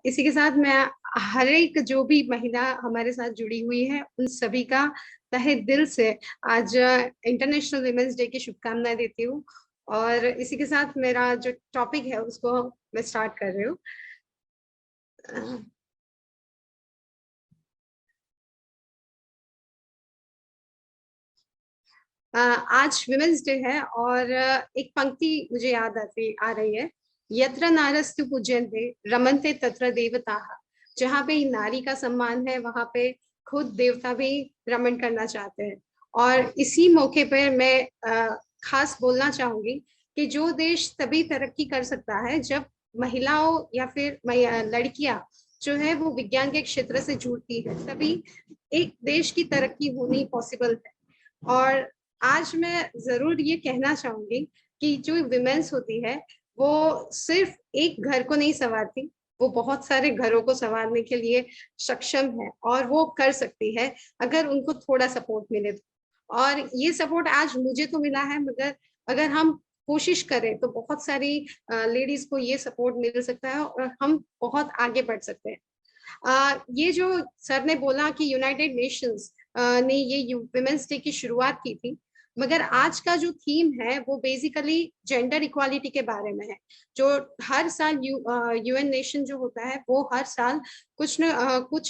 इसी के साथ मैं हर एक जो भी महिला हमारे साथ जुड़ी हुई है उन सभी का तहे दिल से आज इंटरनेशनल विमेंस डे की शुभकामनाएं देती हूँ। और इसी के साथ मेरा जो टॉपिक है उसको मैं स्टार्ट कर रही हूँ। आज विमेंस डे है और एक पंक्ति मुझे याद आ रही है। यत्र नारस्तु पूज्यन्ते रमन्ते तत्र देवताः। जहाँ पे नारी का सम्मान है वहां पे खुद देवता भी रमन करना चाहते हैं। और इसी मौके पर मैं खास बोलना चाहूंगी कि जो देश तभी तरक्की कर सकता है जब महिलाओं या फिर लड़कियां जो है वो विज्ञान के क्षेत्र से जुड़ती है, तभी एक देश की तरक्की होनी पॉसिबल है। और आज मैं जरूर ये कहना चाहूंगी कि जो विमेंस होती है वो सिर्फ एक घर को नहीं संवारती, वो बहुत सारे घरों को संवारने के लिए सक्षम है और वो कर सकती है अगर उनको थोड़ा सपोर्ट मिले तो। और ये सपोर्ट आज मुझे तो मिला है, मगर अगर हम कोशिश करें तो बहुत सारी लेडीज को ये सपोर्ट मिल सकता है और हम बहुत आगे बढ़ सकते हैं। ये जो सर ने बोला कि यूनाइटेड नेशंस ने ये वुमेन्स डे की शुरुआत की थी, मगर आज का जो थीम है वो बेसिकली जेंडर इक्वालिटी के बारे में है। जो हर साल यूएन नेशन जो होता है वो हर साल कुछ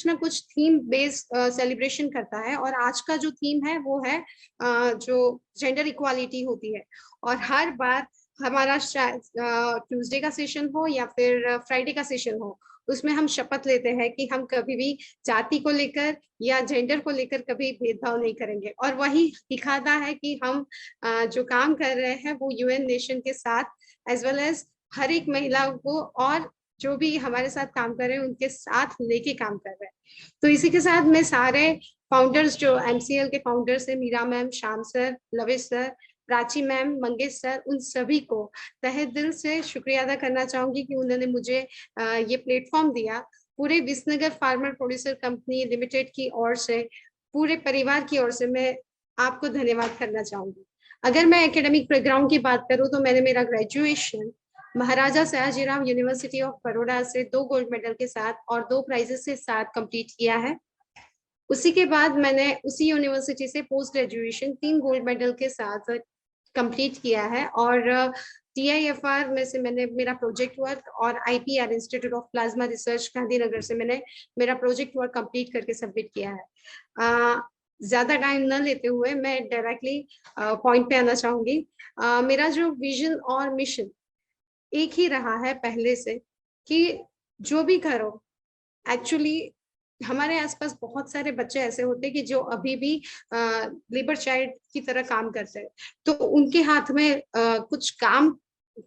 न कुछ थीम बेस्ड सेलिब्रेशन करता है, और आज का जो थीम है वो है जो जेंडर इक्वालिटी होती है। और हर बार हमारा ट्यूसडे का सेशन हो या फिर फ्राइडे का सेशन हो, उसमें हम शपथ लेते हैं कि हम कभी भी जाति को लेकर या जेंडर को लेकर कभी भेदभाव नहीं करेंगे। और वही दिखाता है कि हम जो काम कर रहे हैं वो यूएन नेशन के साथ एज वेल एज हर एक महिला को और जो भी हमारे साथ काम कर रहे हैं उनके साथ लेके काम कर रहे हैं। तो इसी के साथ मैं सारे फाउंडर्स जो एमसीएल के फाउंडर्स है, Meera ma'am, Shyam sir, Lavish sir, Prachi ma'am, Mangesh sir, उन सभी को तहे दिल से शुक्रिया अदा करना चाहूंगी कि उन्होंने मुझे ये प्लेटफॉर्म दिया। पूरे Visnagar farmer producer company limited की ओर से, पूरे परिवार की ओर से मैं आपको धन्यवाद करना चाहूंगी। अगर मैं एकेडमिक बैकग्राउंड की बात करूं तो मैंने मेरा graduation Maharaja Sayajirao university of Baroda से 2 गोल्ड मेडल के साथ और 2 प्राइजेस के साथ कंप्लीट किया है। उसी के बाद मैंने उसी यूनिवर्सिटी से पोस्ट ग्रेजुएशन 3 गोल्ड मेडल के साथ कंप्लीट किया है। और टीआईएफआर में से मैंने मेरा प्रोजेक्ट वर्क और IPR institute of plasma research Gandhinagar से मैंने मेरा प्रोजेक्ट वर्क कंप्लीट करके सबमिट किया है। ज्यादा टाइम न लेते हुए मैं डायरेक्टली पॉइंट पे आना चाहूंगी। मेरा जो विजन और मिशन एक ही रहा है पहले से कि जो भी करो, एक्चुअली हमारे आसपास बहुत सारे बच्चे ऐसे होते हैं कि जो अभी भी लेबर चाइल्ड की तरह काम करते हैं। तो उनके हाथ में कुछ काम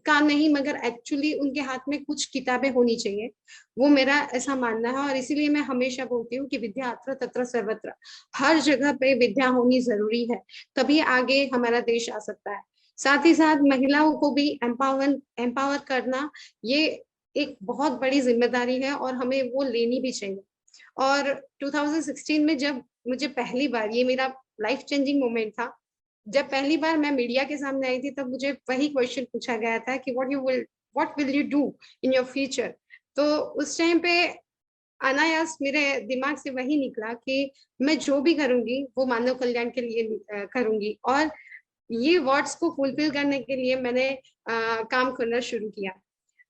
का नहीं, मगर एक्चुअली उनके हाथ में कुछ किताबें होनी चाहिए, वो मेरा ऐसा मानना है। और इसीलिए मैं हमेशा बोलती हूँ कि विद्या अत्र तत्र सर्वत्र, हर जगह पे विद्या होनी जरूरी है, तभी आगे हमारा देश आ सकता है। साथ ही साथ महिलाओं को भी एम्पावर करना ये एक बहुत बड़ी जिम्मेदारी है और हमें वो लेनी भी चाहिए। और 2016 में जब मुझे पहली बार, ये मेरा लाइफ चेंजिंग मोमेंट था, जब पहली बार मैं मीडिया के सामने आई थी, तब मुझे वही क्वेश्चन पूछा गया था कि what will you do in your future. तो उस टाइम पे अनायास मेरे दिमाग से वही निकला कि मैं जो भी करूंगी वो मानव कल्याण के लिए करूंगी। और ये वर्ड्स को फुलफिल करने के लिए मैंने काम करना शुरू किया।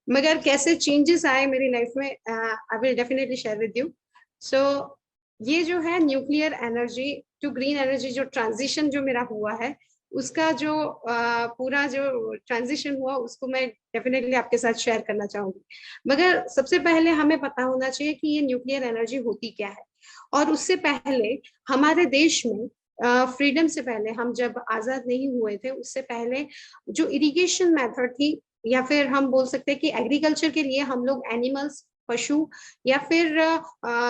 मगर कैसे चेंजेस आए मेरी लाइफ में, I will definitely share with you. So ये जो है nuclear energy to green energy जो ट्रांजिशन जो मेरा हुआ है, उसका जो पूरा जो ट्रांजिशन हुआ उसको मैं डेफिनेटली आपके साथ शेयर करना चाहूंगी। मगर सबसे पहले हमें पता होना चाहिए कि ये न्यूक्लियर एनर्जी होती क्या है। और उससे पहले हमारे देश में फ्रीडम से पहले, हम जब आजाद नहीं हुए थे उससे पहले, जो इरिगेशन मेथड थी, या फिर हम बोल सकते हैं कि एग्रीकल्चर के लिए हम लोग एनिमल्स, पशु, या फिर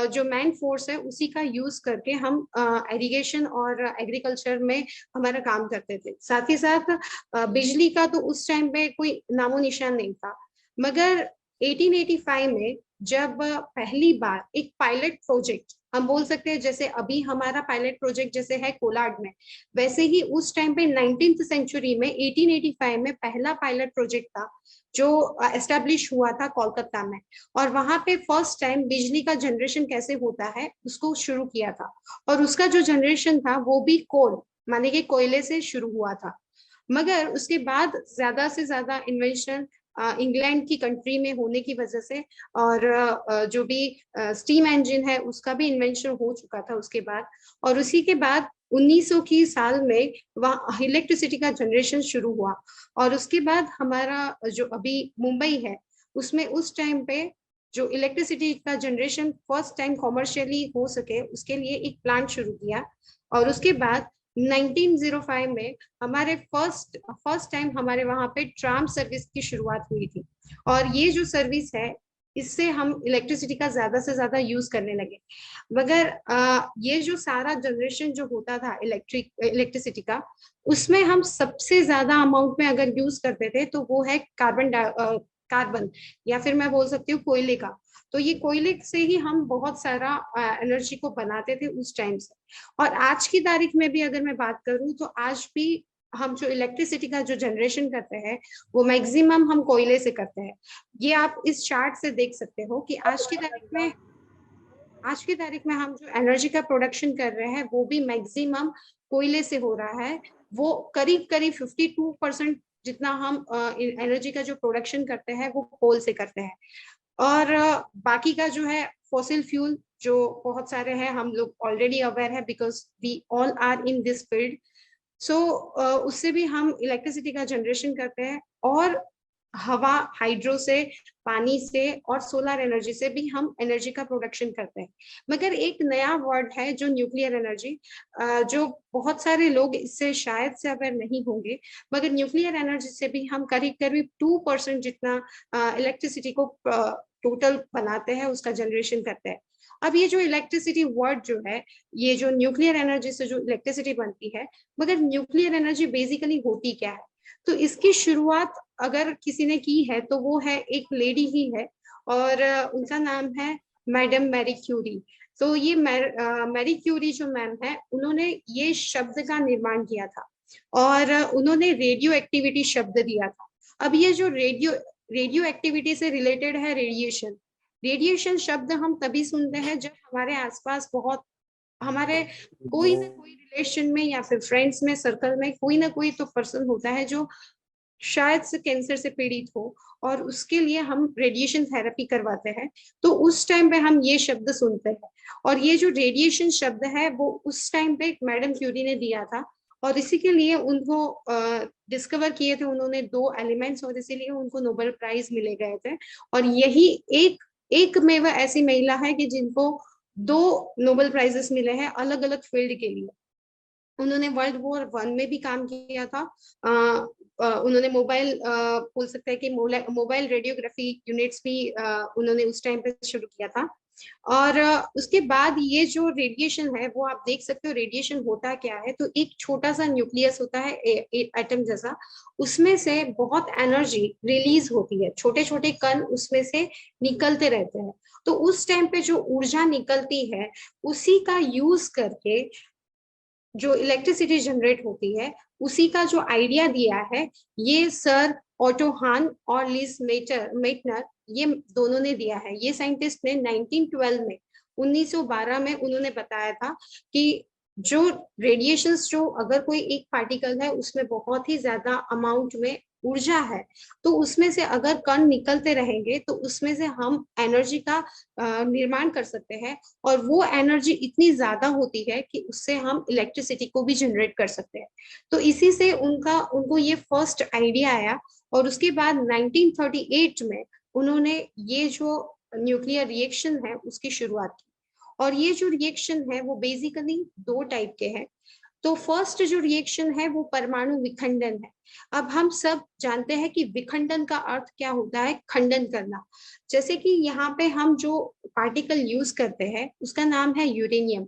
जो मैन फोर्स है उसी का यूज करके हम इरिगेशन और एग्रीकल्चर में हमारा काम करते थे। साथ ही साथ बिजली का तो उस टाइम पे कोई नामो निशान नहीं था। मगर 1885 में जब पहली बार एक पायलट प्रोजेक्ट, हम बोल सकते हैं जैसे अभी हमारा पायलट प्रोजेक्ट जैसे है कोलाड में, वैसे ही उस टाइम पे 19th सेंचुरी में 1885 में पहला पायलट प्रोजेक्ट था जो एस्टेब्लिश हुआ था कोलकाता में। और वहां पे फर्स्ट टाइम बिजली का जनरेशन कैसे होता है उसको शुरू किया था। और उसका जो जनरेशन था वो भी कोल, माने कि कोयले से शुरू हुआ था। मगर उसके बाद ज्यादा से ज्यादा इन्वेंशन इंग्लैंड की कंट्री में होने की वजह से, और जो भी स्टीम इंजन है उसका भी इन्वेंशन हो चुका था उसके बाद। और उसी के बाद 1900 की साल में वहाँ इलेक्ट्रिसिटी का जनरेशन शुरू हुआ। और उसके बाद हमारा जो अभी मुंबई है उसमें उस टाइम पे जो इलेक्ट्रिसिटी का जनरेशन फर्स्ट टाइम कॉमर्शियली हो सके उसके लिए एक प्लांट शुरू किया। और उसके बाद 1905 में हमारे फर्स्ट फर्स्ट टाइम हमारे वहां पे ट्राम सर्विस की शुरुआत हुई थी। और ये जो सर्विस है इससे हम इलेक्ट्रिसिटी का ज्यादा से ज्यादा यूज करने लगे। मगर ये जो सारा जनरेशन जो होता था इलेक्ट्रिसिटी का, उसमें हम सबसे ज्यादा अमाउंट में अगर यूज करते थे तो वो है कार्बन, या फिर मैं बोल सकती हूँ कोयले का। तो ये कोयले से ही हम बहुत सारा एनर्जी को बनाते थे उस टाइम से। और आज की तारीख में भी अगर मैं बात करूं तो आज भी हम जो इलेक्ट्रिसिटी का जो जनरेशन करते हैं वो मैक्सिमम हम कोयले से करते हैं। ये आप इस चार्ट से देख सकते हो कि आज की तारीख में हम जो एनर्जी का प्रोडक्शन कर रहे हैं वो भी मैक्सिमम कोयले से हो रहा है। वो करीब करीब 52% जितना हम एनर्जी का जो प्रोडक्शन करते हैं वो कोल से करते हैं। और बाकी का जो है फॉसिल फ्यूल जो बहुत सारे हैं, हम लोग ऑलरेडी अवेयर है because we all are in this field. So उससे भी हम इलेक्ट्रिसिटी का जनरेशन करते हैं। और हवा, हाइड्रो से, पानी से और सोलर एनर्जी से भी हम एनर्जी का प्रोडक्शन करते हैं। मगर एक नया वर्ड है जो न्यूक्लियर एनर्जी, जो बहुत सारे लोग इससे शायद से अवेयर नहीं होंगे। मगर न्यूक्लियर एनर्जी से भी हम करीब करीब 2% जितना इलेक्ट्रिसिटी को टोटल बनाते हैं, उसका जनरेशन करते हैं। अब ये जो इलेक्ट्रिसिटी वर्ड जो है, ये जो न्यूक्लियर एनर्जी से जो इलेक्ट्रिसिटी बनती है, मगर न्यूक्लियर एनर्जी बेसिकली होती क्या है? तो इसकी शुरुआत अगर किसी ने की है तो वो है एक लेडी ही है। और उनका नाम है मैडम मैरी क्यूरी। तो ये मैरी क्यूरी जो मैम है उन्होंने ये शब्द का निर्माण किया था। और उन्होंने रेडियो एक्टिविटी शब्द दिया था। अब ये जो रेडियो एक्टिविटी से रिलेटेड है रेडिएशन। रेडिएशन शब्द हम तभी सुनते हैं जब हमारे आसपास बहुत, हमारे कोई ना कोई रिलेशन में या फिर फ्रेंड्स में, सर्कल में कोई ना कोई तो पर्सन होता है जो शायद से कैंसर से पीड़ित हो, और उसके लिए हम रेडिएशन थेरेपी करवाते हैं। तो उस टाइम पे हम ये शब्द सुनते हैं। और ये जो रेडिएशन शब्द है वो उस टाइम पे मैडम क्यूरी ने दिया था। और इसी के लिए उनको डिस्कवर किए थे उन्होंने दो एलिमेंट्स, और इसीलिए उनको नोबेल प्राइज मिले गए थे। और यही एक एक में वह ऐसी महिला है कि जिनको दो नोबेल प्राइजेस मिले हैं अलग अलग फील्ड के लिए। उन्होंने वर्ल्ड वॉर 1 में भी काम किया था। उन्होंने मोबाइल बोल सकते हैं कि मोबाइल रेडियोग्राफी यूनिट्स भी उन्होंने उस टाइम पे शुरू किया था। और उसके बाद ये जो रेडिएशन है वो आप देख सकते हो रेडिएशन होता क्या है। तो एक छोटा सा न्यूक्लियस होता है एटम जैसा, उसमें से बहुत एनर्जी रिलीज होती है, छोटे छोटे कण उसमें से निकलते रहते हैं। तो उस टाइम पे जो ऊर्जा निकलती है उसी का यूज करके जो इलेक्ट्रिसिटी जनरेट होती है, उसी का जो आइडिया दिया है ये सर ऑटो हान और लिज मेटनर, ये दोनों ने दिया है। ये साइंटिस्ट ने 1912 में 1912 में उन्होंने बताया था कि जो रेडिएशंस, जो अगर कोई एक पार्टिकल है उसमें बहुत ही ज्यादा अमाउंट में ऊर्जा है, तो उसमें से अगर कण निकलते रहेंगे तो उसमें से हम एनर्जी का निर्माण कर सकते हैं। और वो एनर्जी इतनी ज्यादा होती है कि उससे हम इलेक्ट्रिसिटी को भी जनरेट कर सकते हैं। तो इसी से उनको ये फर्स्ट आइडिया आया। और उसके बाद 1938 में उन्होंने ये जो न्यूक्लियर रिएक्शन है उसकी शुरुआत की। और ये जो रिएक्शन है वो बेसिकली दो टाइप के हैं। तो फर्स्ट जो रिएक्शन है वो परमाणु विखंडन है। अब हम सब जानते हैं कि विखंडन का अर्थ क्या होता है, खंडन करना। जैसे कि यहाँ पे हम जो पार्टिकल यूज करते हैं उसका नाम है यूरेनियम।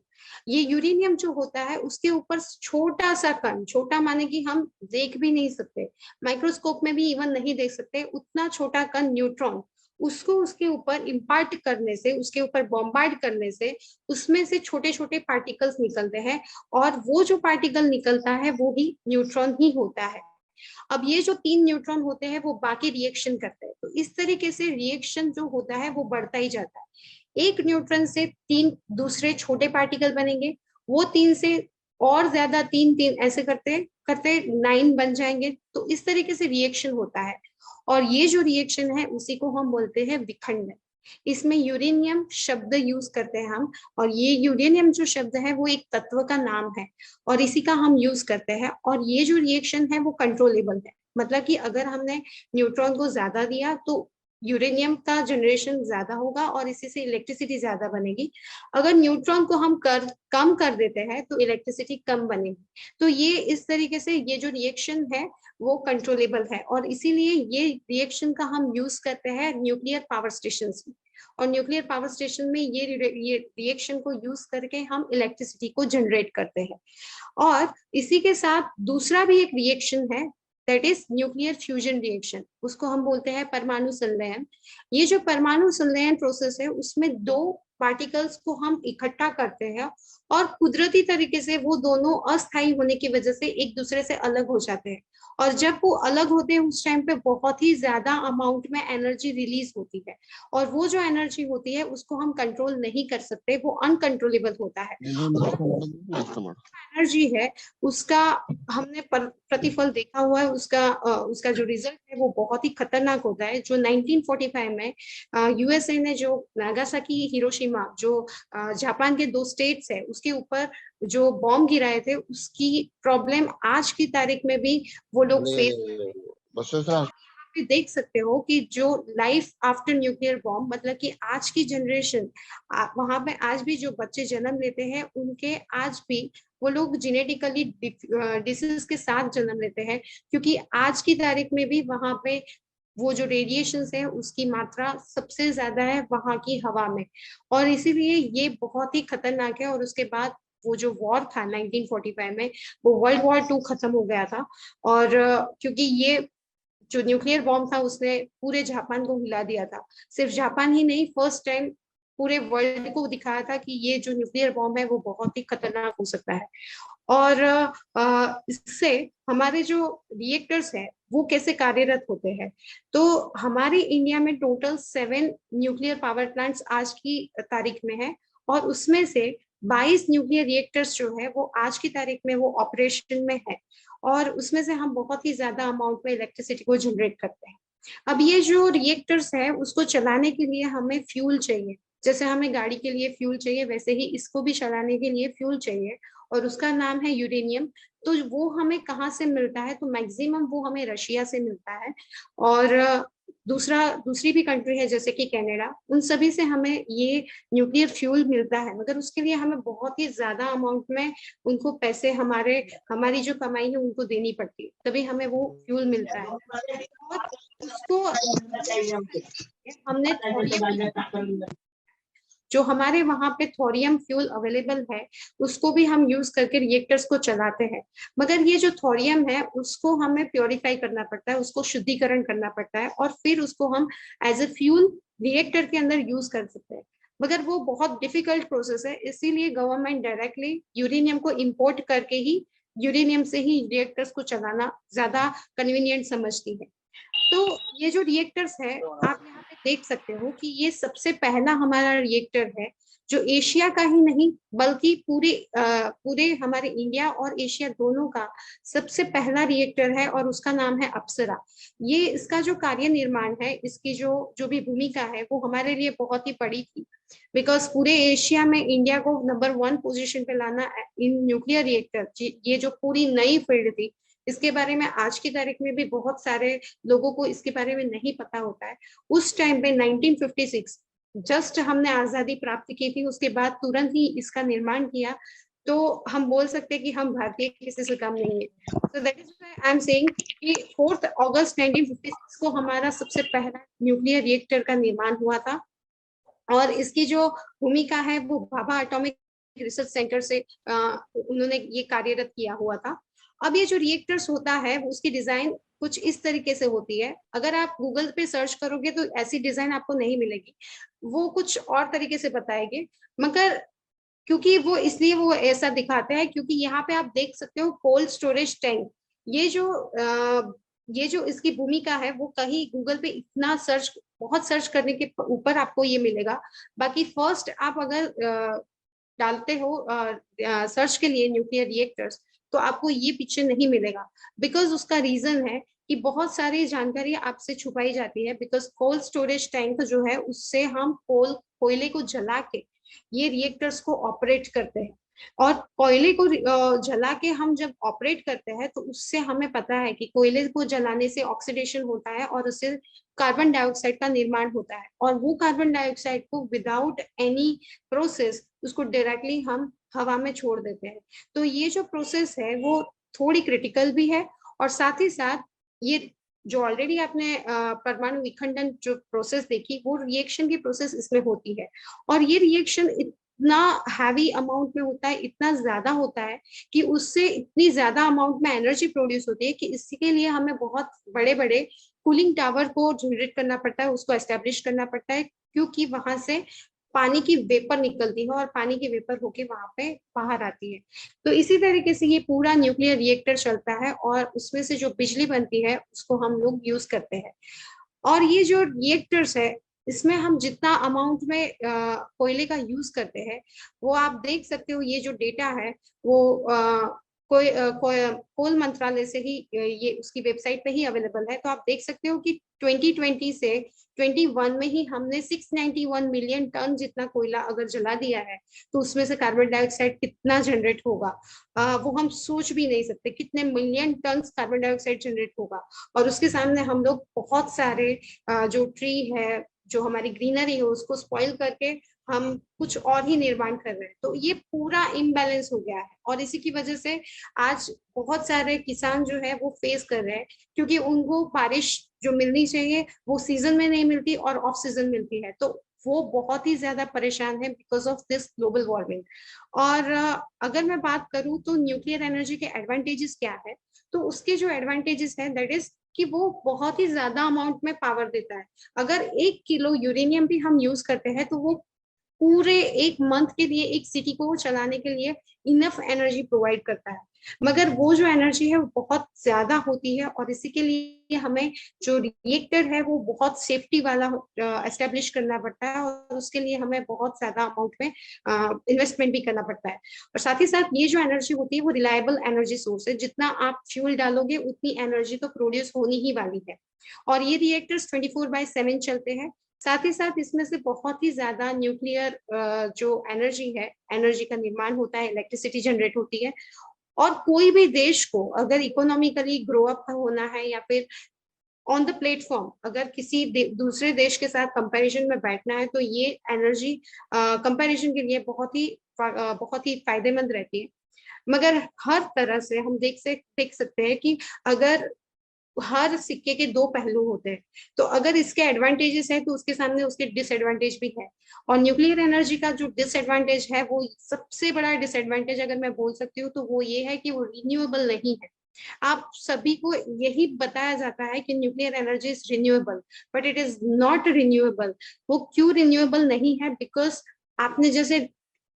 ये यूरेनियम जो होता है उसके ऊपर छोटा सा कण, छोटा माने कि हम देख भी नहीं सकते, माइक्रोस्कोप में भी इवन नहीं देख सकते, उतना छोटा कण न्यूट्रॉन उसको उसके ऊपर इम्पार्ट करने से, उसके ऊपर बॉम्बार्ड करने से उसमें से छोटे छोटे पार्टिकल्स निकलते हैं, और वो जो पार्टिकल निकलता है वो ही न्यूट्रॉन ही होता है। अब ये जो 3 न्यूट्रॉन होते हैं वो बाकी रिएक्शन करते हैं, तो इस तरीके से रिएक्शन जो होता है वो बढ़ता ही जाता है। एक न्यूट्रॉन से 3 दूसरे छोटे पार्टिकल बनेंगे, वो 3 से और ज्यादा 3 3 ऐसे करते करते 9 बन जाएंगे। तो इस तरीके से रिएक्शन होता है, और ये जो रिएक्शन है उसी को हम बोलते हैं विखंडन। इसमें यूरेनियम शब्द यूज करते हैं हम, और ये यूरेनियम जो शब्द है वो एक तत्व का नाम है, और इसी का हम यूज करते हैं। और ये जो रिएक्शन है वो कंट्रोलेबल है, मतलब कि अगर हमने न्यूट्रॉन को ज्यादा दिया तो यूरेनियम का जनरेशन ज्यादा होगा और इसी से इलेक्ट्रिसिटी ज्यादा बनेगी। अगर न्यूट्रॉन को हम कम कर देते हैं तो इलेक्ट्रिसिटी कम बनेगी। तो ये इस तरीके से ये जो रिएक्शन है वो कंट्रोलेबल है, और इसीलिए ये रिएक्शन का हम यूज करते हैं न्यूक्लियर पावर स्टेशन में। और न्यूक्लियर पावर स्टेशन में ये रिएक्शन को यूज करके हम इलेक्ट्रिसिटी को जनरेट करते हैं। और इसी के साथ दूसरा भी एक रिएक्शन है, that is nuclear fusion reaction, उसको हम बोलते हैं परमाणु संलयन। ये जो परमाणु संलयन प्रोसेस है उसमें दो पार्टिकल्स को हम इकट्ठा करते हैं, और कुदरती तरीके से वो दोनों अस्थायी होने की वजह से एक दूसरे से अलग हो जाते हैं। और जब वो अलग होते हैं उस टाइम पे बहुत ही ज्यादा अमाउंट में एनर्जी रिलीज होती है, और वो जो एनर्जी होती है उसको हम कंट्रोल नहीं कर सकते, वो अनकंट्रोलेबल होता है। एनर्जी है उसका हमने प्रतिफल देखा हुआ है, उसका जो रिजल्ट है वो बहुत ही खतरनाक होता है। जो 1945 में यूएसए ने जो नागासाकी हिरोशिमा जो जापान के 2 स्टेट्स है उसके ऊपर जो बॉम्ब गिराए थे, उसकी प्रॉब्लम आज की तारीख में भी वो लोग फेस पे देख सकते हो कि जो लाइफ आफ्टर न्यूक्लियर बॉम्ब, मतलब कि आज की जनरेशन वहां पे आज भी जो बच्चे जन्म लेते हैं उनके आज भी वो लोग जेनेटिकली डिसीज के साथ जन्म लेते हैं, क्योंकि आज की तारीख में भी वहां पे वो जो रेडिएशन है उसकी मात्रा सबसे ज्यादा है वहां की हवा में। और इसीलिए ये बहुत ही खतरनाक है। और उसके बाद वो जो वॉर था 1945 में, वो वर्ल्ड वॉर 2 खत्म हो गया था। और क्योंकि ये जो न्यूक्लियर बॉम्ब था उसने पूरे जापान को हिला दिया था। सिर्फ जापान ही नहीं, फर्स्ट टाइम पूरे वर्ल्ड को दिखाया था कि ये जो न्यूक्लियर बॉम्ब है वो बहुत ही खतरनाक हो सकता है। और इससे हमारे जो रिएक्टर्स है वो कैसे कार्यरत होते हैं। तो हमारे इंडिया में टोटल 7 न्यूक्लियर पावर प्लांट्स आज की तारीख में है, और उसमें से 22 न्यूक्लियर रिएक्टर्स जो है वो आज की तारीख में वो ऑपरेशन में है, और उसमें से हम बहुत ही ज्यादा अमाउंट में इलेक्ट्रिसिटी को जनरेट करते हैं। अब ये जो रिएक्टर्स है उसको चलाने के लिए हमें फ्यूल चाहिए, जैसे हमें गाड़ी के लिए फ्यूल चाहिए वैसे ही इसको भी चलाने के लिए फ्यूल चाहिए, और उसका नाम है यूरेनियम। तो वो हमें कहाँ से मिलता है, तो मैक्सिमम वो हमें रशिया से मिलता है, और दूसरी भी कंट्री है जैसे कि कनाडा, उन सभी से हमें ये न्यूक्लियर फ्यूल मिलता है, मगर उसके लिए हमें बहुत ही ज्यादा अमाउंट में उनको पैसे हमारी जो कमाई है उनको देनी पड़ती है, तभी हमें वो फ्यूल मिलता है। और उसको हमने जो हमारे वहां पे थोरियम फ्यूल अवेलेबल है उसको भी हम यूज करके रिएक्टर्स को चलाते हैं। मगर ये जो थोरियम है उसको हमें प्योरीफाई करना पड़ता है, उसको शुद्धिकरण करना पड़ता है, और फिर उसको हम एज ए फ्यूल रिएक्टर के अंदर यूज कर सकते हैं। मगर वो बहुत डिफिकल्ट प्रोसेस है, इसीलिए गवर्नमेंट डायरेक्टली यूरेनियम को इम्पोर्ट करके ही यूरेनियम से ही रिएक्टर्स को चलाना ज्यादा कन्वीनियंट समझती है। तो ये जो रिएक्टर्स है आप यहाँ पे देख सकते हो कि ये सबसे पहला हमारा रिएक्टर है जो एशिया का ही नहीं बल्कि पूरे हमारे इंडिया और एशिया दोनों का सबसे पहला रिएक्टर है, और उसका नाम है अप्सरा। ये इसका जो कार्य निर्माण है, इसकी जो जो भी भूमिका है वो हमारे लिए बहुत ही बड़ी थी, बिकॉज पूरे एशिया में इंडिया को नंबर 1 पोजीशन पे लाना इन न्यूक्लियर रिएक्टर, ये जो पूरी नई फील्ड थी, इसके बारे में आज की तारीख में भी बहुत सारे लोगों को इसके बारे में नहीं पता होता है। उस टाइम पे 1956 जस्ट हमने आजादी प्राप्त की थी, उसके बाद तुरंत ही इसका निर्माण किया, तो हम बोल सकते हैं कि हम भारतीय किसी से कम नहीं है। तो that is why I am saying कि 4 अगस्त 1956 को हमारा सबसे पहला न्यूक्लियर रिएक्टर का निर्माण हुआ था, और इसकी जो भूमिका है वो भाभा एटॉमिक रिसर्च सेंटर से उन्होंने ये कार्यरत किया हुआ था। अब ये जो रिएक्टर्स होता है उसकी डिजाइन कुछ इस तरीके से होती है। अगर आप गूगल पे सर्च करोगे तो ऐसी डिजाइन आपको नहीं मिलेगी, वो कुछ और तरीके से बताएंगे। मगर क्योंकि वो इसलिए वो ऐसा दिखाते हैं क्योंकि यहाँ पे आप देख सकते हो कोल्ड स्टोरेज टैंक, ये जो ये जो इसकी भूमिका है वो कहीं गूगल पे इतना सर्च, बहुत सर्च करने के ऊपर आपको ये मिलेगा। बाकी फर्स्ट आप अगर डालते हो सर्च के लिए न्यूक्लियर रिएक्टर्स, तो आपको ये पिक्चर नहीं मिलेगा। बिकॉज उसका रीजन है कि बहुत सारी जानकारी आपसे छुपाई जाती है। बिकॉज कोल्ड स्टोरेज टैंक जो है उससे हम कोयले को जला के ये रिएक्टर्स को ऑपरेट करते हैं। और कोयले को जला के हम जब ऑपरेट करते हैं तो उससे हमें पता है कि कोयले को जलाने से ऑक्सीडेशन होता है और उससे कार्बन डाइऑक्साइड का निर्माण होता है। और वो कार्बन डाइऑक्साइड को विदाउट एनी प्रोसेस उसको डायरेक्टली हम हवा में छोड़ देते हैं। तो ये जो प्रोसेस है वो थोड़ी क्रिटिकल भी है। और साथ ही साथ ये जो ऑलरेडी आपने परमाणु विखंडन जो प्रोसेस देखी, वो रिएक्शन की प्रोसेस इसमें होती है। और ये रिएक्शन इतना हैवी अमाउंट में होता है, इतना ज्यादा होता है कि उससे इतनी ज्यादा अमाउंट में एनर्जी प्रोड्यूस होती है कि इसके लिए हमें बहुत बड़े बड़े कूलिंग टावर को जनरेट करना पड़ता है, उसको एस्टेब्लिश करना पड़ता है। क्योंकि वहां से पानी की वेपर निकलती है और पानी की वेपर होके वहां पे बाहर आती है। तो इसी तरीके से ये पूरा न्यूक्लियर रिएक्टर चलता है और उसमें से जो बिजली बनती है उसको हम लोग यूज करते हैं। और ये जो रिएक्टर्स है इसमें हम जितना अमाउंट में कोयले का यूज करते हैं, वो आप देख सकते हो। ये जो डेटा है वो कोल मंत्रालय से ही ये उसकी वेबसाइट पे ही अवेलेबल है। तो आप देख सकते हो कि 2020 से 21 में ही हमने 691 मिलियन टन जितना कोयला अगर जला दिया है, तो उसमें से कार्बन डाइऑक्साइड कितना जनरेट होगा वो हम सोच भी नहीं सकते, कितने million tonne carbon dioxide generate होगा। और उसके सामने हम लोग बहुत सारे जो ट्री है, जो हमारी ग्रीनरी है, उसको स्पॉइल करके हम कुछ और ही निर्माण कर रहे हैं। तो ये पूरा इम्बैलेंस हो गया है और इसी की वजह से आज बहुत सारे किसान जो है वो फेस कर रहे हैं, क्योंकि उनको बारिश जो मिलनी चाहिए वो सीजन में नहीं मिलती और ऑफ सीजन मिलती है। तो वो बहुत ही ज्यादा परेशान है because of this global warming. और अगर मैं बात करूं तो न्यूक्लियर एनर्जी के एडवांटेजेस क्या है, तो उसके जो एडवांटेजेस है दैट इज कि वो बहुत ही ज्यादा अमाउंट में पावर देता है। अगर 1 किलो यूरेनियम भी हम यूज करते हैं तो वो पूरे एक मंथ के लिए एक सिटी को चलाने के लिए इनफ एनर्जी प्रोवाइड करता है। मगर वो जो एनर्जी है वो बहुत ज्यादा होती है और इसी के लिए हमें जो रिएक्टर है वो बहुत सेफ्टी वाला एस्टेब्लिश करना पड़ता है और उसके लिए हमें बहुत ज्यादा अमाउंट में इन्वेस्टमेंट भी करना पड़ता है। और साथ ही साथ ये जो एनर्जी होती है वो रिलायबल एनर्जी सोर्स है, जितना आप फ्यूल डालोगे उतनी एनर्जी तो प्रोड्यूस होनी ही वाली है। और ये रिएक्टर्स 24/7 चलते हैं। साथ ही साथ इसमें से बहुत ही ज्यादा न्यूक्लियर जो एनर्जी है, एनर्जी का निर्माण होता है, इलेक्ट्रिसिटी जनरेट होती है। और कोई भी देश को अगर इकोनॉमिकली ग्रो अप होना है या फिर ऑन द प्लेटफॉर्म अगर किसी दूसरे देश के साथ कंपैरिजन में बैठना है, तो ये एनर्जी कंपैरिजन के लिए बहुत ही फायदेमंद रहती है। मगर हर तरह से हम देख सकते हैं कि अगर हर सिक्के के दो पहलू होते हैं, तो अगर इसके एडवांटेजेस है तो उसके सामने उसके डिसएडवांटेज भी है। और न्यूक्लियर एनर्जी का जो डिसएडवांटेज है, वो सबसे बड़ा डिसएडवांटेज अगर मैं बोल सकती हूँ तो वो ये है कि वो रिन्यूएबल नहीं है। आप सभी को यही बताया जाता है कि nuclear energy is renewable, but it is not renewable. वो क्यों रिन्यूएबल नहीं है? बिकॉज आपने जैसे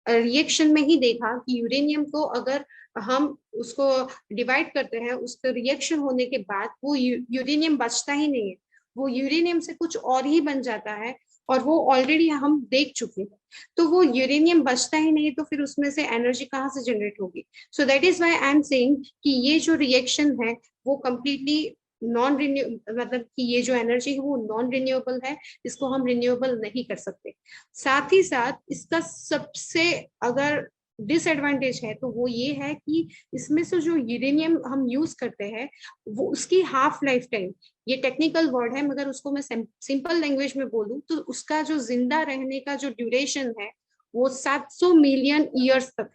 रिएक्शन में ही देखा कि यूरेनियम को अगर हम उसको डिवाइड करते हैं, उसको रिएक्शन होने के बाद वो यूरेनियम बचता ही नहीं है, वो यूरेनियम से कुछ और ही बन जाता है। और वो ऑलरेडी हम देख चुके हैं। तो वो यूरेनियम बचता ही नहीं, तो फिर उसमें से एनर्जी कहाँ से जनरेट होगी? So that is why I am saying कि ये जो रिएक्शन है वो कम्प्लीटली नॉन रिन्यू, मतलब कि ये जो एनर्जी है वो नॉन रिन्यूएबल है, इसको हम रिन्यूएबल नहीं कर सकते। साथ ही साथ इसका सबसे अगर डिसएडवांटेज है तो वो ये है कि इसमें से जो यूरेनियम हम यूज करते हैं वो उसकी हाफ लाइफ टाइम, ये टेक्निकल वर्ड है मगर उसको मैं सिंपल लैंग्वेज में बोलूं तो उसका जो जिंदा रहने का जो ड्यूरेशन है वो 700 मिलियन ईयर्स तक।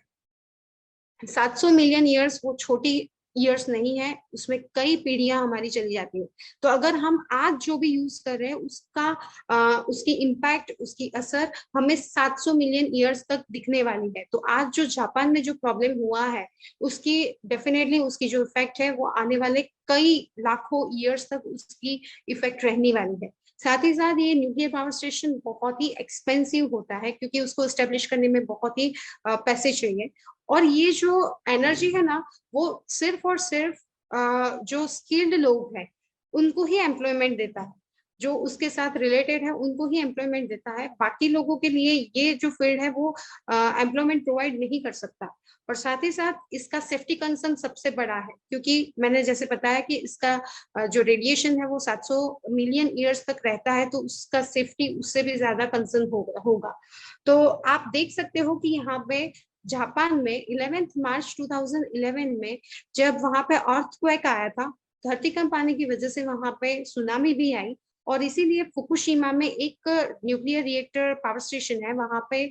700 मिलियन ईयर्स वो छोटी ईयर्स नहीं है, उसमें कई पीढ़ियां हमारी चली जाती है। तो अगर हम आज जो भी यूज कर रहे हैं उसका उसकी इम्पैक्ट, उसकी असर हमें 700 मिलियन ईयर्स तक दिखने वाली है। तो आज जो जापान में जो प्रॉब्लम हुआ है उसकी डेफिनेटली उसकी जो इफेक्ट है वो आने वाले कई लाखों ईयर्स तक उसकी इफेक्ट रहने वाली है। साथ ही साथ ये न्यूक्लियर पावर स्टेशन बहुत ही एक्सपेंसिव होता है क्योंकि उसको स्टेब्लिश करने में बहुत ही पैसे चाहिए। और ये जो एनर्जी है ना वो सिर्फ और सिर्फ जो स्किल्ड लोग हैं उनको ही एम्प्लॉयमेंट देता है, जो उसके साथ रिलेटेड है उनको ही एम्प्लॉयमेंट देता है। बाकी लोगों के लिए ये जो फील्ड है वो एम्प्लॉयमेंट प्रोवाइड नहीं कर सकता। और साथ ही साथ इसका सेफ्टी कंसर्न सबसे बड़ा है क्योंकि मैंने जैसे बताया कि इसका जो रेडिएशन है वो 700 मिलियन ईयर्स तक रहता है, तो उसका सेफ्टी उससे भी ज्यादा कंसर्न होगा। तो आप देख सकते हो कि यहाँ पे जापान में 11 मार्च 2011 में जब वहां पे अर्थक्वेक आया था, धरती कंप आने की वजह से वहां पे सुनामी भी आई। और इसीलिए फुकुशिमा में एक न्यूक्लियर रिएक्टर पावर स्टेशन है, वहां पे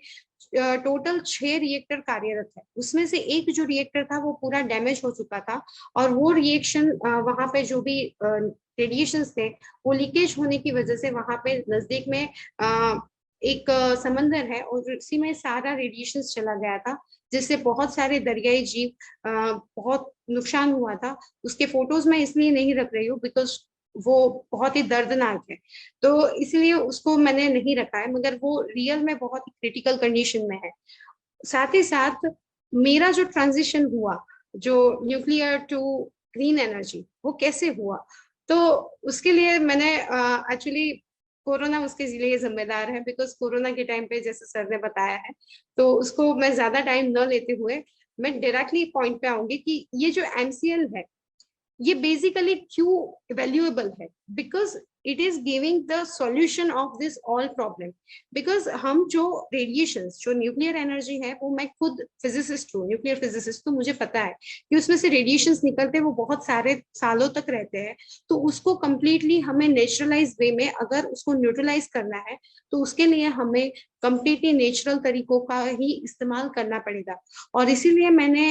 टोटल 6 रिएक्टर कार्यरत है। उसमें से एक जो रिएक्टर था वो पूरा डैमेज हो चुका था और वो रिएक्शन वहां पे जो भी रेडिएशन थे वो लीकेज होने की वजह से वहां पे नजदीक में एक समंदर है और उसी में सारा रेडिएशन चला गया था, जिससे बहुत सारे दरियाई जीव बहुत नुकसान हुआ था। उसके फोटोज मैं इसलिए नहीं रख रही हूँ बिकॉज वो बहुत ही दर्दनाक है, तो इसलिए उसको मैंने नहीं रखा है, मगर वो रियल में बहुत ही क्रिटिकल कंडीशन में है। साथ ही साथ मेरा जो ट्रांजिशन हुआ जो न्यूक्लियर टू ग्रीन एनर्जी वो कैसे हुआ, तो उसके लिए मैंने एक्चुअली कोरोना उसके लिए जिम्मेदार है बिकॉज कोरोना के टाइम पे जैसे सर ने बताया है, तो उसको मैं ज्यादा टाइम न लेते हुए मैं डायरेक्टली पॉइंट पे आऊंगी कि ये जो एमसीएल है ये बेसिकली क्यों वैल्यूएबल है, because it is giving the solution of this all problem. Because हम जो रेडिएशन जो न्यूक्लियर एनर्जी है वो, मैं खुद फिजिसिस्ट हूँ, न्यूक्लियर फिजिसिस्ट, तो मुझे पता है कि उसमें से रेडिएशन निकलते हैं वो बहुत सारे सालों तक रहते हैं। तो उसको कंप्लीटली हमें नेचुरलाइज वे में अगर उसको न्यूट्रलाइज करना है तो उसके लिए हमें कंप्लीटली नेचुरल तरीकों का ही इस्तेमाल करना पड़ेगा। और इसीलिए मैंने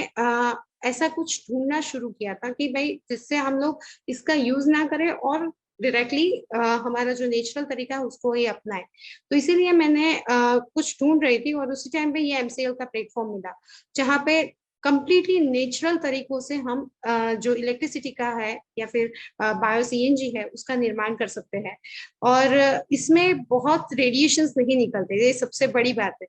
ऐसा कुछ ढूंढना शुरू किया था कि भाई जिससे हम लोग इसका यूज ना करें और डायरेक्टली हमारा जो नेचुरल तरीका है उसको ही अपनाए। तो इसीलिए मैंने कुछ ढूंढ रही थी और उसी टाइम पे ये एमसीएल का प्लेटफॉर्म मिला जहाँ पे कंप्लीटली नेचुरल तरीकों से हम जो इलेक्ट्रिसिटी का है या फिर बायो सीएनजी है उसका निर्माण कर सकते हैं। और इसमें बहुत रेडिएशंस नहीं निकलते, ये सबसे बड़ी बात है।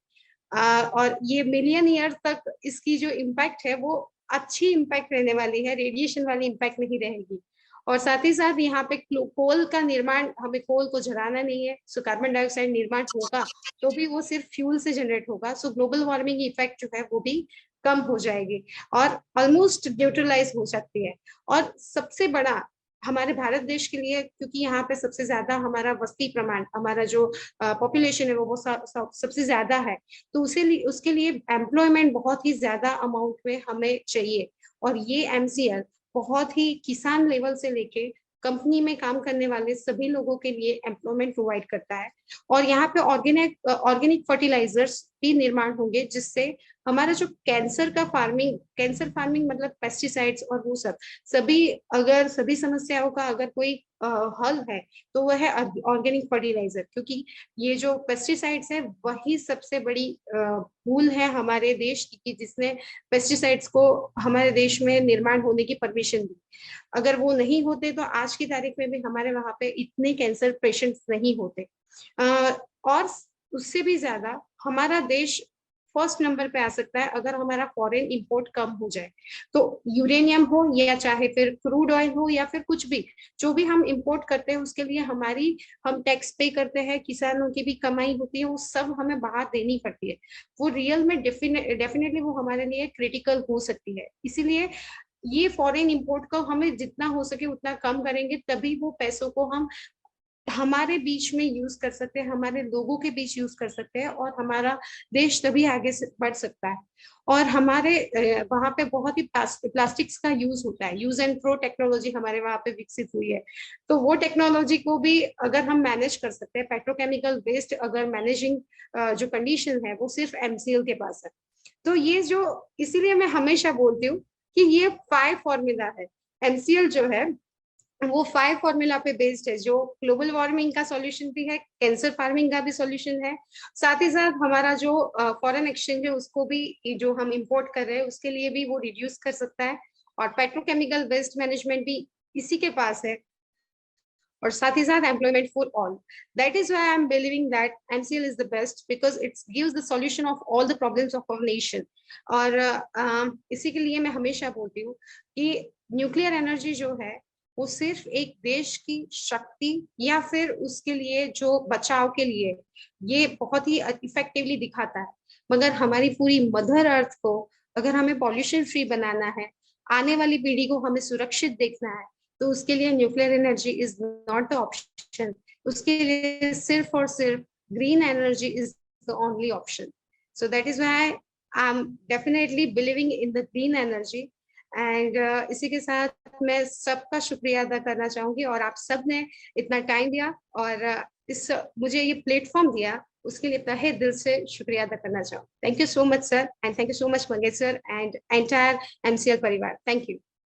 और ये मिलियन ईयर तक इसकी जो इम्पैक्ट है वो अच्छी इम्पैक्ट रहने वाली है, रेडिएशन वाली इम्पैक्ट नहीं रहेगी। और साथ ही साथ यहाँ पे कोल का निर्माण, हमें कोल को जलाना नहीं है, सो कार्बन डाइऑक्साइड निर्माण होगा तो भी वो सिर्फ फ्यूल से जनरेट होगा, सो ग्लोबल वार्मिंग इफेक्ट जो है वो भी कम हो जाएगी और ऑलमोस्ट न्यूट्रलाइज हो सकती है। और सबसे बड़ा हमारे भारत देश के लिए, क्योंकि यहाँ पे सबसे ज्यादा हमारा वस्ती प्रमाण, हमारा जो पॉपुलेशन है वो सबसे ज्यादा है, तो उसके लिए एम्प्लॉयमेंट बहुत ही ज्यादा अमाउंट में हमें चाहिए। और ये एमसीएल बहुत ही किसान लेवल से लेके कंपनी में काम करने वाले सभी लोगों के लिए एम्प्लॉयमेंट प्रोवाइड करता है। और यहाँ पे ऑर्गेनिक फर्टिलाइजर्स भी निर्माण होंगे जिससे हमारा जो कैंसर फार्मिंग मतलब पेस्टिसाइड्स और वो सभी अगर सभी समस्याओं का अगर कोई हल है तो वह है ऑर्गेनिक फर्टिलाइजर, क्योंकि ये जो पेस्टिसाइड्स है वही सबसे बड़ी भूल है हमारे देश की कि जिसने पेस्टिसाइड्स को हमारे देश में निर्माण होने की परमिशन दी। अगर वो नहीं होते तो आज की तारीख में भी हमारे वहां पे इतने कैंसर पेशेंट्स नहीं होते। और उससे भी ज्यादा हमारा देश फर्स्ट नंबर पे आ सकता है अगर हमारा फॉरेन इंपोर्ट कम हो जाए। तो यूरेनियम हो या चाहे फिर क्रूड ऑयल हो या फिर कुछ भी जो भी हम इंपोर्ट करते हैं उसके लिए हम टैक्स पे करते हैं, किसानों की भी कमाई होती है, वो सब हमें बाहर देनी पड़ती है। वो रियल में डेफिनेटली वो हमारे लिए क्रिटिकल हो सकती है। इसीलिए ये फॉरेन इंपोर्ट को हमें जितना हो सके उतना कम करेंगे, तभी वो पैसों को हम हमारे बीच में यूज कर सकते हैं, हमारे लोगों के बीच यूज कर सकते हैं और हमारा देश तभी आगे से बढ़ सकता है। और हमारे वहां पे बहुत ही प्लास्टिक्स का यूज होता है, यूज एंड थ्रो टेक्नोलॉजी हमारे वहां पे विकसित हुई है। तो वो टेक्नोलॉजी को भी अगर हम मैनेज कर सकते हैं, पेट्रोकेमिकल वेस्ट अगर मैनेजिंग जो कंडीशन है वो सिर्फ एमसीएल के पास है। तो ये जो, इसीलिए मैं हमेशा बोलती हूँ कि ये 5 फॉर्मूला है। MCL जो है वो 5 फॉर्मूला पे बेस्ड है, जो ग्लोबल वार्मिंग का सॉल्यूशन भी है, कैंसर फार्मिंग का भी सॉल्यूशन है, साथ ही साथ हमारा जो फॉरेन एक्सचेंज है उसको भी, जो हम इंपोर्ट कर रहे हैं उसके लिए भी वो रिड्यूस कर सकता है, और पेट्रोकेमिकल वेस्ट मैनेजमेंट भी इसी के पास है, और साथ ही साथ employment for all. That is why I am believing that MCL is the best, because it gives the solution of all the problems of our nation. और इसी के लिए मैं हमेशा बोलती हूँ कि न्यूक्लियर एनर्जी जो है वो सिर्फ एक देश की शक्ति या फिर उसके लिए जो बचाव के लिए ये बहुत ही इफेक्टिवली दिखाता है, मगर हमारी पूरी मदर अर्थ को अगर हमें पॉल्यूशन फ्री बनाना है, आने वाली पीढ़ी को हमें सुरक्षित देखना है, तो उसके लिए nuclear energy is not the option. उसके लिए सिर्फ और सिर्फ green energy is the only option. So that is why I am definitely believing in the green energy. And इसी के साथ मैं सबका शुक्रिया अदा करना चाहूंगी, और आप सब ने इतना टाइम दिया और इस मुझे ये प्लेटफॉर्म दिया, उसके लिए तहे दिल से शुक्रिया अदा करना चाहूँ। Thank you so much sir, and thank you so much Mangesh sir and entire MCL परिवार। Thank you.